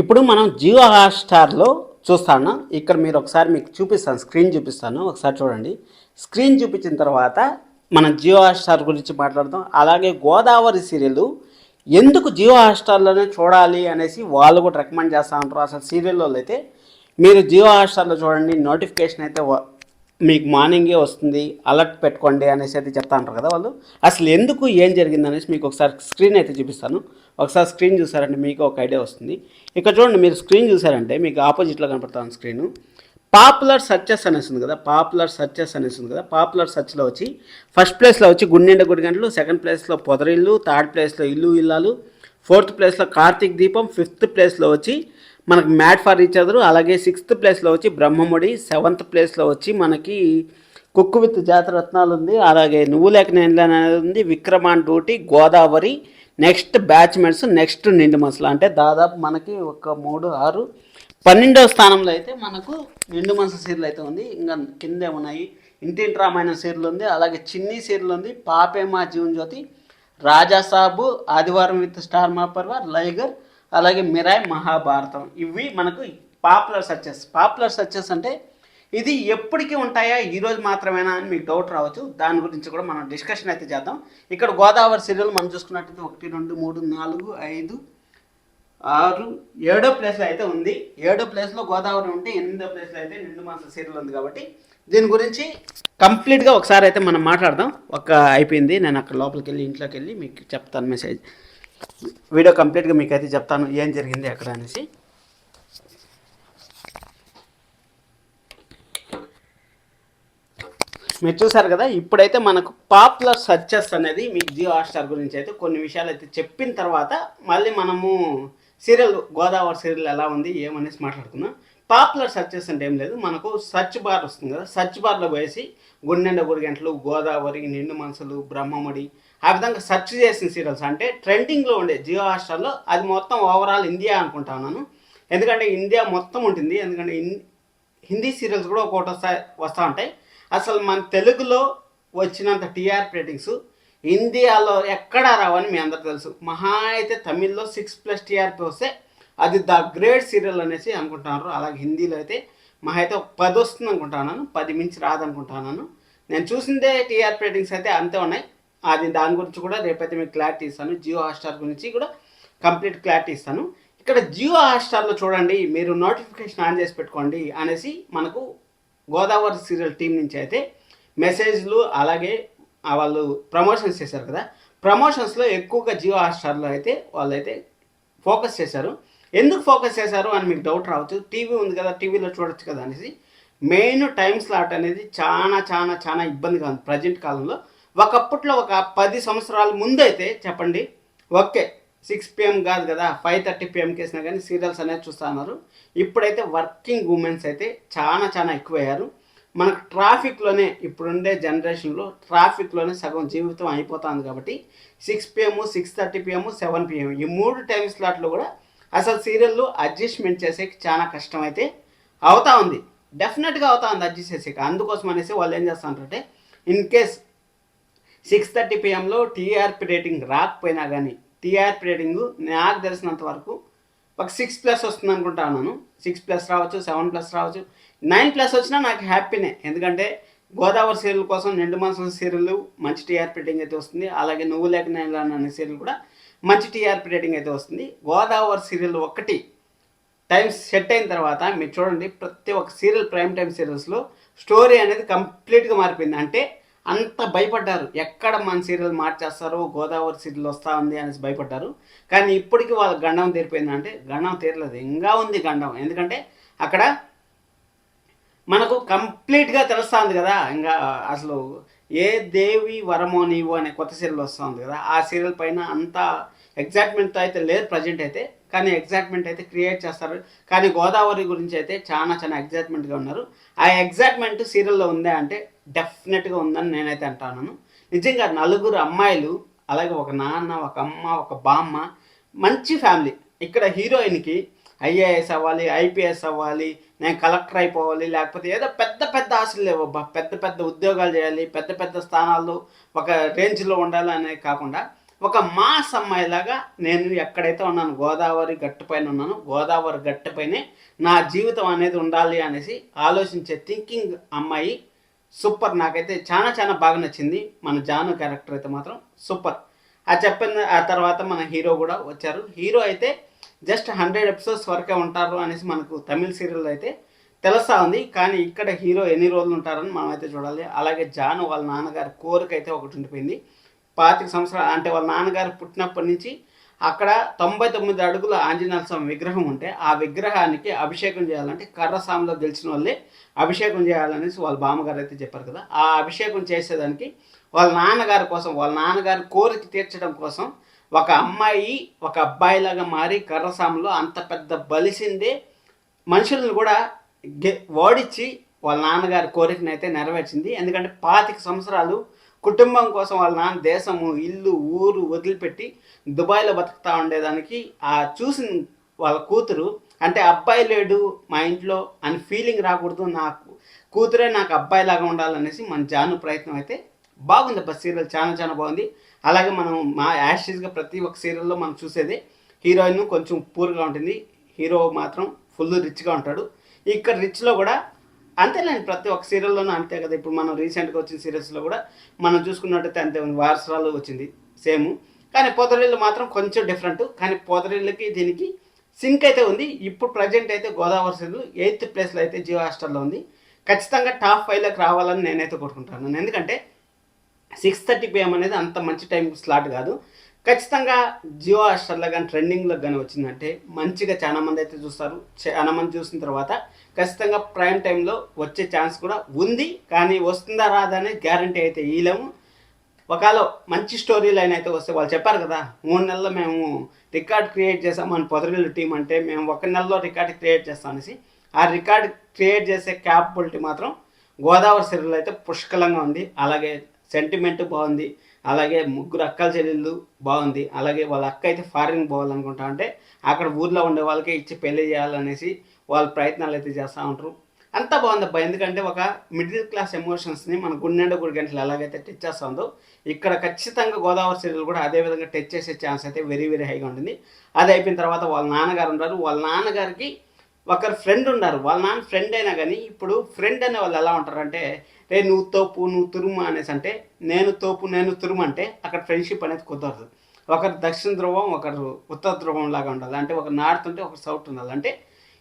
ఇప్పుడు మనం జియో హాట్‌స్టార్‌లో చూస్తాను. ఇక్కడ మీరు ఒకసారి మీకు చూపిస్తాను. స్క్రీన్ చూపిస్తాను. ఒకసారి చూడండి. స్క్రీన్ చూపించిన తర్వాత మనం జియో హాట్‌స్టార్ గురించి మాట్లాడదాం. అలాగే గోదావరి సీరియల్ ఎందుకు జియో హాట్‌స్టార్‌లోనే చూడాలి అనేసి వాళ్ళు కూడా రికమెండ్ చేస్తా ఉంటారు. అసలు సీరియల్లోళ్ళు అయితే మీరు జియో హాట్‌స్టార్‌లో చూడండి, నోటిఫికేషన్ అయితే మీకు మార్నింగే వస్తుంది, అలర్ట్ పెట్టుకోండి అనేసి అయితే చెప్తా ఉంటారు కదా వాళ్ళు. అసలు ఎందుకు ఏం జరిగింది అనేసి మీకు ఒకసారి స్క్రీన్ అయితే చూపిస్తాను. ఒకసారి స్క్రీన్ చూసారంటే మీకు ఒక ఐడియా వస్తుంది. ఇక్కడ చూడండి, మీరు స్క్రీన్ చూసారంటే మీకు ఆపోజిట్లో కనపడుతుంది స్క్రీను. పాపులర్ సర్చెస్ అనేసి ఉంది కదా, పాపులర్ సర్చెస్ అనేసి ఉంది కదా. పాపులర్ సర్చ్లో వచ్చి ఫస్ట్ ప్లేస్లో వచ్చి గుండెండ గుడి గంటలు, సెకండ్ ప్లేస్లో పొదరిల్లు, థర్డ్ ప్లేస్లో ఇల్లు ఇల్లాలు, ఫోర్త్ ప్లేస్లో కార్తీక్ దీపం, ఫిఫ్త్ ప్లేస్లో వచ్చి మనకి మ్యాట్ ఫర్ ఈచ్ అదర్, అలాగే సిక్స్త్ ప్లేస్లో వచ్చి బ్రహ్మముడి, సెవెంత్ ప్లేస్లో వచ్చి మనకి కుక్కు విత్ జాతరత్నాలు ఉంది, అలాగే నువ్వు లేక నేను అనేది ఉంది, విక్రమాన్ డ్యూటీ, గోదావరి, నెక్స్ట్ బ్యాచ్మెంట్స్, నెక్స్ట్ నిండు మసలు. అంటే దాదాపు మనకి ఒక 3, 6, 12వ స్థానంలో అయితే మనకు నిండు మనసు సీరియల్ అయితే ఉంది. ఇంకా కిందే ఉన్నాయి ఇంటింటి రామాయణం సీరియల్ ఉంది, అలాగే చిన్ని సీరియల్ ఉంది, పాపేమా జీవన్ జ్యోతి, రాజాసాబు, ఆదివారం విత్ స్టార్ మా పర్వ, లైగర్, అలాగే మిరాయ్, మహాభారతం. ఇవి మనకు పాపులర్ సర్చెస్. పాపులర్ సర్చెస్ అంటే ఇది ఎప్పటికీ ఉంటాయా, ఈరోజు మాత్రమేనా అని మీకు డౌట్ రావచ్చు. దాని గురించి కూడా మనం డిస్కషన్ అయితే చేద్దాం. ఇక్కడ గోదావరి సీరియల్ మనం చూసుకున్నట్టయితే 1, 2, 3, 4, 5, 6, 7వ ప్లేస్లో అయితే ఉంది. 7వ ప్లేస్లో గోదావరి ఉంటే 8వ ప్లేస్లో అయితే నిండు మాస సీరియల్ ఉంది. కాబట్టి దీని గురించి కంప్లీట్గా ఒకసారి అయితే మనం మాట్లాడదాం. అయిపోయింది, నేను అక్కడ లోపలికి వెళ్ళి ఇంట్లోకి వెళ్ళి మీకు చెప్తాను. మెసేజ్ వీడియో కంప్లీట్గా మీకు అయితే చెప్తాను ఏం జరిగింది అక్కడ అనేసి. మీరు చూసారు కదా, ఇప్పుడైతే మనకు పాపులర్ సర్చెస్ అనేది మీకు జియో హాట్‌స్టార్ గురించి అయితే కొన్ని విషయాలు అయితే చెప్పిన తర్వాత మళ్ళీ మనము సీరియల్ గోదావరి సీరియల్ ఎలా ఉంది ఏమనేసి మాట్లాడుకుందాం. పాపులర్ సర్చెస్ అంటే ఏం లేదు, మనకు సర్చ్ బార్ వస్తుంది కదా, సర్చ్ బార్లో పోయేసి గుండెండ గుడిగంటలు, గోదావరి, నిండు మనసులు, బ్రహ్మముడి, ఆ విధంగా సెర్చ్ చేసిన సీరియల్స్ అంటే ట్రెండింగ్లో ఉండే జియో హాట్‌స్టార్లో అది మొత్తం ఓవరాల్ ఇండియా అనుకుంటా ఉన్నాను. ఎందుకంటే ఇండియా మొత్తం ఉంటుంది. ఎందుకంటే హిందీ సీరియల్స్ కూడా ఒక్కొక్కటి వస్తూ ఉంటాయి. అసలు మన తెలుగులో వచ్చినంత టీఆర్పీ రేటింగ్స్ ఇండియాలో ఎక్కడా రావని మీ అందరికి తెలుసు. మహా అయితే తమిళ్లో 6+ టీఆర్పీ వస్తే అది ద గ్రేట్ సీరియల్ అనేసి అనుకుంటున్నారు. అలాగే హిందీలో అయితే మహా అయితే 10 వస్తుంది అనుకుంటున్నాను, 10 మించి రాదనుకుంటున్నాను. నేను చూసిందే టీఆర్పీ రేటింగ్స్ అయితే అంతే ఉన్నాయి. దాని గురించి కూడా రేపైతే మీకు క్లారిటీ ఇస్తాను. జియో హాట్‌స్టార్ గురించి కూడా కంప్లీట్ క్లారిటీ ఇస్తాను. ఇక్కడ జియో హాట్‌స్టార్లో చూడండి, మీరు నోటిఫికేషన్ ఆన్ చేసి పెట్టుకోండి అనేసి మనకు గోదావరి సీరియల్ టీం నుంచి అయితే మెసేజ్లు, అలాగే వాళ్ళు ప్రమోషన్స్ చేశారు కదా, ప్రమోషన్స్లో ఎక్కువగా జియో హాట్‌స్టార్లో అయితే వాళ్ళైతే ఫోకస్ చేశారు. ఎందుకు ఫోకస్ చేశారు అని మీకు డౌట్ రావచ్చు. టీవీ ఉంది కదా, టీవీలో చూడొచ్చు కదా అనేసి. మెయిన్ టైం స్లాట్ అనేది చాలా చాలా చాలా ఇబ్బందిగా ఉంది ప్రజెంట్ కాలంలో. ఒకప్పట్లో ఒక 10 సంవత్సరాల ముందైతే చెప్పండి, ఓకే 6 PM కాదు కదా, 5:30 PMకి వేసినా కానీ సీరియల్స్ అనేది చూస్తూ ఉన్నారు. ఇప్పుడైతే వర్కింగ్ ఉమెన్స్ అయితే చాలా చాలా ఎక్కువయ్యారు. మనకు ట్రాఫిక్లోనే ఇప్పుడుండే జనరేషన్లో ట్రాఫిక్లోనే సగం జీవితం అయిపోతుంది. కాబట్టి 6 PM, 6:30 PM, 7 PM ఈ 3 టైం స్లాట్లో కూడా అసలు సీరియల్లు అడ్జస్ట్మెంట్ చేసేకి చాలా కష్టం అయితే అవుతా ఉంది. డెఫినెట్గా అవుతా ఉంది అడ్జస్ట్ చేసేకి. అందుకోసం అనేసి వాళ్ళు ఏం చేస్తారంటే, ఇన్ కేస్ 6:30 PMలో టీఆర్పీ రేటింగ్ రాకపోయినా కానీ, టీఆర్పీ రేటింగ్ నాకు తెలిసినంత వరకు ఒక 6+ వస్తుంది అనుకుంటా ఉన్నాను. 6+ రావచ్చు, 7+ రావచ్చు, 9+ వచ్చినా నాకు హ్యాపీనే. ఎందుకంటే గోదావరి సీరియల్ కోసం నిండు మనసు సీరియల్ మంచి టీఆర్పీ రేటింగ్ అయితే వస్తుంది. అలాగే నువ్వు లేక నేను అనే సీరియల్ కూడా మంచి టీఆర్పీ రేటింగ్ అయితే వస్తుంది. గోదావరి సీరియల్ ఒకటి టైం సెట్ అయిన తర్వాత మీరు చూడండి, ప్రతి ఒక్క సీరియల్ ప్రైమ్ టైం సీరియల్స్లో స్టోరీ అనేది కంప్లీట్గా మారిపోయింది. అంటే అంత భయపడ్డారు, ఎక్కడ మన సీరియల్ మార్చేస్తారో, గోదావరి సీరియల్ వస్తూ ఉంది అనేసి భయపడ్డారు. కానీ ఇప్పటికీ వాళ్ళ గండం తీరిపోయిందంటే గండం తీరలేదు, ఇంకా ఉంది గండం. ఎందుకంటే అక్కడ మనకు కంప్లీట్గా తెలుస్తుంది కదా, ఇంకా అసలు ఏ దేవి వరమో నీవు అనే కొత్త సీరియల్ వస్తుంది కదా, ఆ సీరియల్ పైన అంత ఎగ్జైట్మెంట్తో అయితే లేదు ప్రజెంట్ అయితే. కానీ ఎగ్జైట్మెంట్ అయితే క్రియేట్ చేస్తారు. కానీ గోదావరి గురించి అయితే చాలా చాలా ఎగ్జైట్మెంట్గా ఉన్నారు. ఆ ఎగ్జైట్మెంట్ సీరియల్లో ఉందా అంటే డెఫినెట్గా ఉందని నేనైతే అంటున్నాను. నిజంగా 4 అమ్మాయిలు, అలాగే ఒక నాన్న, ఒక అమ్మ, ఒక బామ్మ, మంచి ఫ్యామిలీ. ఇక్కడ హీరోయిన్కి ఐఏఎస్ అవ్వాలి, ఐపీఎస్ అవ్వాలి, నేను కలెక్టర్ అయిపోవాలి, లేకపోతే ఏదో పెద్ద పెద్ద ఆశలు లేవబ్బా, పెద్ద పెద్ద ఉద్యోగాలు చేయాలి, పెద్ద పెద్ద స్థానాల్లో ఒక రేంజ్లో ఉండాలి అనేది కాకుండా ఒక మాస్ అమ్మాయిలాగా నేను ఎక్కడైతే ఉన్నాను గోదావరి గట్టు పైన ఉన్నాను, గోదావరి గట్టు పైనే నా జీవితం అనేది ఉండాలి అనేసి ఆలోచించే థింకింగ్ అమ్మాయి సూపర్. నాకైతే చాలా చాలా బాగా నచ్చింది. మన జాను క్యారెక్టర్ అయితే మాత్రం సూపర్. ఆ చెప్పిన ఆ తర్వాత మన హీరో కూడా వచ్చారు. హీరో అయితే జస్ట్ 100 ఎపిసోడ్స్ వరకే ఉంటారు అనేసి మనకు తమిళ సీరియల్ అయితే తెలుస్తూ ఉంది. కానీ ఇక్కడ హీరో ఎన్ని రోజులు ఉంటారని మనం అయితే చూడాలి. అలాగే జాను వాళ్ళ నాన్నగారి కోరిక అయితే ఒకటి ఉండిపోయింది. 25 సంవత్సరాలు అంటే వాళ్ళ నాన్నగారు పుట్టినప్పటి నుంచి అక్కడ 99 అడుగుల ఆంజనేయ స్వామి విగ్రహం ఉంటే ఆ విగ్రహానికి అభిషేకం చేయాలంటే కర్రసాములో గెలిచిన వాళ్ళే అభిషేకం చేయాలనేసి వాళ్ళ బామ్మగారు అయితే చెప్పారు కదా. ఆ అభిషేకం చేసేదానికి వాళ్ళ నాన్నగారి కోసం, వాళ్ళ నాన్నగారి కోరిక తీర్చడం కోసం ఒక అమ్మాయి ఒక అబ్బాయిలాగా మారి కర్రసాములో అంత పెద్ద బలిసిందే మనుషులను కూడా ఓడించి వాళ్ళ నాన్నగారి కోరికను అయితే నెరవేర్చింది. ఎందుకంటే 25 సంవత్సరాలు కుటుంబం కోసం వాళ్ళ నాన్న దేశము, ఇల్లు, ఊరు వదిలిపెట్టి దుబాయ్లో బతుకుతూ ఉండేదానికి ఆ చూసిన వాళ్ళ కూతురు అంటే అబ్బాయి లేడు మా ఇంట్లో అని ఫీలింగ్ రాకూడదు, నాకు కూతురే నాకు అబ్బాయిలాగా ఉండాలనేసి మన జాను ప్రయత్నం అయితే బాగుంది. బస్ సీరియల్ చాలా చాలా బాగుంది. అలాగే మనం మా యాషిస్గా ప్రతి ఒక్క సీరియల్లో మనం చూసేది హీరోయిన్ కొంచెం పూర్గా ఉంటుంది, హీరో మాత్రం ఫుల్ రిచ్గా ఉంటాడు. ఇక్కడ రిచ్లో కూడా అంతేలేండి, ప్రతి ఒక్క సీరియల్లోనూ అంతే కదా. ఇప్పుడు మనం రీసెంట్గా వచ్చిన సీరియల్స్లో కూడా మనం చూసుకున్నట్టయితే అంతే ఉంది. వారసురాలు వచ్చింది సేమ్, కానీ పొదరిల్లు మాత్రం కొంచెం డిఫరెంట్. కానీ పొదరిల్లుకి దీనికి సింక్ అయితే ఉంది. ఇప్పుడు ప్రజెంట్ అయితే గోదావరి సీరియల్ 8th ప్లేస్లో అయితే జియో హాట్‌స్టార్లో ఉంది. ఖచ్చితంగా టాప్ 5లోకి రావాలని నేనైతే కోరుకుంటున్నాను. ఎందుకంటే 6:30 PM అనేది అంత మంచి టైం స్లాట్ కాదు. ఖచ్చితంగా జియో హాట్‌స్టార్లో కానీ ట్రెండింగ్లో కానీ వచ్చిందంటే మంచిగా చాలా మంది అయితే చూస్తారు. చాలా మంది చూసిన తర్వాత ఖచ్చితంగా ప్రైమ్ టైంలో వచ్చే ఛాన్స్ కూడా ఉంది. కానీ వస్తుందా రాదా అనేది గ్యారంటీ అయితే ఇవ్వలేము. ఒకవేళ మంచి స్టోరీ లైన్ అయితే వస్తే, వాళ్ళు చెప్పారు కదా 3 నెలల్లో మేము రికార్డ్ క్రియేట్ చేసాం మన పొదరిల్లు టీం, అంటే మేము 1 నెలలో రికార్డ్ క్రియేట్ చేస్తాం అనేసి. ఆ రికార్డ్ క్రియేట్ చేసే క్యాపబిలిటీ మాత్రం గోదావరి సీరియల్ అయితే పుష్కలంగా ఉంది. అలాగే సెంటిమెంట్ బాగుంది, అలాగే ముగ్గురు అక్కల చెల్లెళ్ళు బాగుంది, అలాగే వాళ్ళ అక్క అయితే ఫారిన్ పోవాలనుకుంటా అంటే అక్కడ ఊర్లో ఉండే వాళ్ళకే ఇచ్చి పెళ్లి చేయాలనేసి వాళ్ళ ప్రయత్నాలు అయితే చేస్తూ ఉంటారు. అంతా బాగుందబ్బా. ఎందుకంటే ఒక మిడిల్ క్లాస్ ఎమోషన్స్ని మన గుండెండ గుడి గంటలు ఎలాగైతే టచ్ చేస్తుందో ఇక్కడ ఖచ్చితంగా గోదావరి సీరియల్ కూడా అదే విధంగా టచ్ చేసే ఛాన్స్ అయితే వెరీ వెరీ హైగా ఉంటుంది. అది అయిపోయిన తర్వాత వాళ్ళ నాన్నగారు ఉన్నారు. వాళ్ళ నాన్నగారికి ఒకరు ఫ్రెండ్ ఉన్నారు. వాళ్ళ నాన్న ఫ్రెండ్ అయినా కానీ ఇప్పుడు ఫ్రెండ్ అనే వాళ్ళు ఎలా ఉంటారంటే, రే నువ్వు తోపు నువ్వు తురుము అనేసి అంటే, నేను తోపు నేను తురుము అంటే అక్కడ ఫ్రెండ్షిప్ అనేది కుదరదు. ఒకరు దక్షిణ ధ్రువం ఒకరు ఉత్తర ధ్రువం లాగా ఉండాలి. అంటే ఒక నార్త్ ఉంటే ఒకరు సౌత్ ఉండాలి. అంటే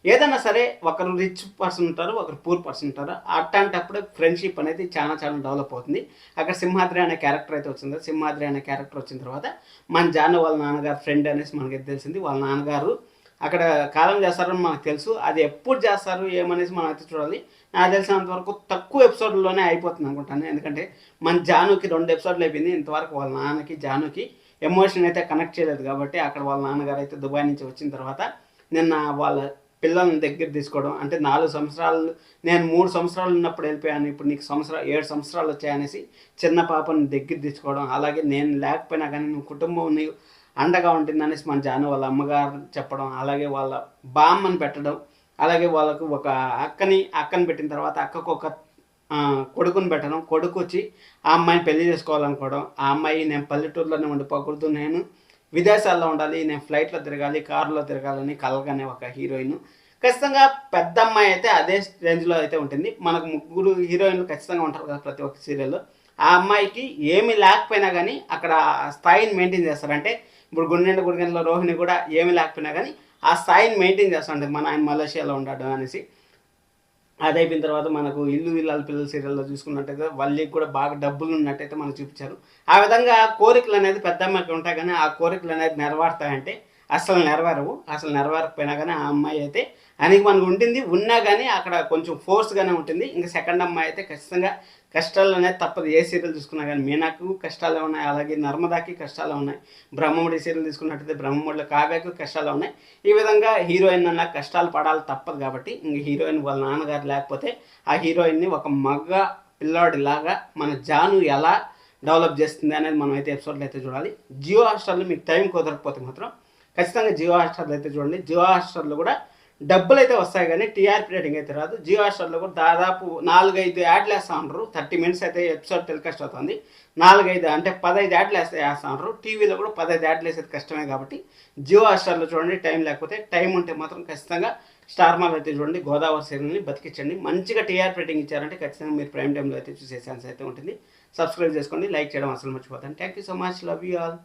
ఏదైనా సరే ఒకరు రిచ్ పర్సన్ ఉంటారు, ఒకరు పూర్ పర్సన్ ఉంటారు. అట్లాంటప్పుడే ఫ్రెండ్షిప్ అనేది చాలా చాలా డెవలప్ అవుతుంది. అక్కడ సింహాద్రి అనే క్యారెక్టర్ అయితే వచ్చింది. సింహాద్రి అనే క్యారెక్టర్ వచ్చిన తర్వాత మన జాను వాళ్ళ నాన్నగారు ఫ్రెండ్ అనేసి మనకి తెలిసింది. వాళ్ళ నాన్నగారు అక్కడ కాలం చేస్తారని మనకు తెలుసు. అది ఎప్పుడు చేస్తారు ఏమనేసి మనం అయితే చూడాలి. నాకు తెలిసినంత వరకు తక్కువ ఎపిసోడ్లోనే అయిపోతుంది అనుకుంటాను. ఎందుకంటే మన జానుకి 2 ఎపిసోడ్లు అయిపోయింది. ఇంతవరకు వాళ్ళ నాన్నకి జానుకి ఎమోషన్ అయితే కనెక్ట్ చేయలేదు. కాబట్టి అక్కడ వాళ్ళ నాన్నగారు అయితే దుబాయ్ నుంచి వచ్చిన తర్వాత నిన్న వాళ్ళ పిల్లల్ని దగ్గర తీసుకోవడం, అంటే 4 సంవత్సరాలు నేను 3 సంవత్సరాలు ఉన్నప్పుడు వెళ్ళిపోయాను, ఇప్పుడు నీకు 7 సంవత్సరాలు వచ్చాయనేసి చిన్న పాపని దగ్గర తీసుకోవడం, అలాగే నేను లేకపోయినా కానీ నువ్వు కుటుంబం నీకు అండగా ఉంటుందనేసి మన జాను వాళ్ళ అమ్మగారు చెప్పడం, అలాగే వాళ్ళ బామ్మని పెట్టడం, అలాగే వాళ్ళకు ఒక అక్కని పెట్టిన తర్వాత అక్కకు ఒక కొడుకుని పెట్టడం, కొడుకు వచ్చి ఆ అమ్మాయిని పెళ్లి చేసుకోవాలనుకోవడం, ఆ అమ్మాయి నేను పల్లెటూరులోనే ఉండిపోకూడదు, నేను విదేశాల్లో ఉండాలి, నేను ఫ్లైట్లో తిరగాలి, కారులో తిరగాలని కలగనే ఒక హీరోయిన్. ఖచ్చితంగా పెద్ద అమ్మాయి అయితే అదే రేంజ్లో అయితే ఉంటుంది. మనకు 3 హీరోయిన్లు ఖచ్చితంగా ఉంటారు కదా ప్రతి ఒక్క సీరియల్లో. ఆ అమ్మాయికి ఏమీ లేకపోయినా కానీ అక్కడ స్థాయిని మెయింటైన్ చేస్తారు. అంటే ఇప్పుడు గుండెండ గుడిగంటలో రోహిణి కూడా ఏమీ లేకపోయినా కానీ ఆ స్థాయిని మెయింటైన్ చేస్తుంటుంది, మన ఆయన మలేషియాలో ఉండడం అనేసి. అది అయిపోయిన తర్వాత మనకు ఇల్లు ఇల్లాల పిల్లల సీరియల్లో చూసుకున్నట్టయితే వాళ్ళకి కూడా బాగా డబ్బులు ఉన్నట్టయితే మనకు చూపించారు. ఆ విధంగా కోరికలు అనేది పెద్ద అమ్మాయికి ఉంటాయి, కానీ ఆ కోరికలు అనేది నెరవేరుతాయంటే అసలు నెరవేరవు. అసలు నెరవేరకపోయినా కానీ ఆ అమ్మాయి అయితే ఆయనకి మనకు ఉంటుంది, ఉన్నా కానీ అక్కడ కొంచెం ఫోర్స్గానే ఉంటుంది. ఇంకా సెకండ్ అమ్మాయి అయితే ఖచ్చితంగా కష్టాలు అనేది తప్పదు. ఏ సీరియల్ చూసుకున్నా కానీ మీనాకు కష్టాలే ఉన్నాయి, అలాగే నర్మదాకి కష్టాలు ఉన్నాయి. బ్రహ్మముడి సీరియల్ తీసుకున్నట్టయితే బ్రహ్మముడిలో కావ్యకు కష్టాలు ఉన్నాయి. ఈ విధంగా హీరోయిన్ అన్న కష్టాలు పడాలి తప్పదు. కాబట్టి ఇంక హీరోయిన్ వాళ్ళ నాన్నగారు లేకపోతే ఆ హీరోయిన్ని ఒక మగ పిల్లాడిలాగా మన జాను ఎలా డెవలప్ చేస్తుంది అనేది మనం అయితే ఎపిసోడ్లో అయితే చూడాలి. జియో హాట్‌స్టార్లో మీకు టైం కుదరకపోతే మాత్రం ఖచ్చితంగా జియో హాట్‌స్టార్లో అయితే చూడండి. జియో హాట్‌స్టార్లో కూడా డబ్బులు అయితే వస్తాయి కానీ టీఆర్పీ రేటింగ్ అయితే రాదు. జియో హాట్‌స్టార్‌లో కూడా దాదాపు 4, 5 యాడ్లు వేస్తా ఉండరు. 30 మినిట్స్ అయితే ఎపిసోడ్ టెలికాస్ట్ అవుతుంది. 4, 5 అంటే 15 యాడ్లు వేస్తా ఉండరు. టీవీలో కూడా 15 యాడ్లు వేసేది కష్టమే కాబట్టి జియో హాట్‌స్టార్‌లో చూడండి. టైం లేకపోతే, టైం ఉంటే మాత్రం ఖచ్చితంగా స్టార్ మాలో అయితే చూడండి. గోదావరి సీరియల్ని బతికించండి. మంచిగా టీఆర్పీ రేటింగ్ ఇచ్చారంటే ఖచ్చితంగా మీరు ప్రైమ్ టైంలో అయితే చూసే ఛాన్స్ అయితే ఉంటుంది. సబ్స్క్రైబ్ చేసుకోండి, లైక్ చేయడం అసలు మర్చిపోతాను. Thank you so much, love you all.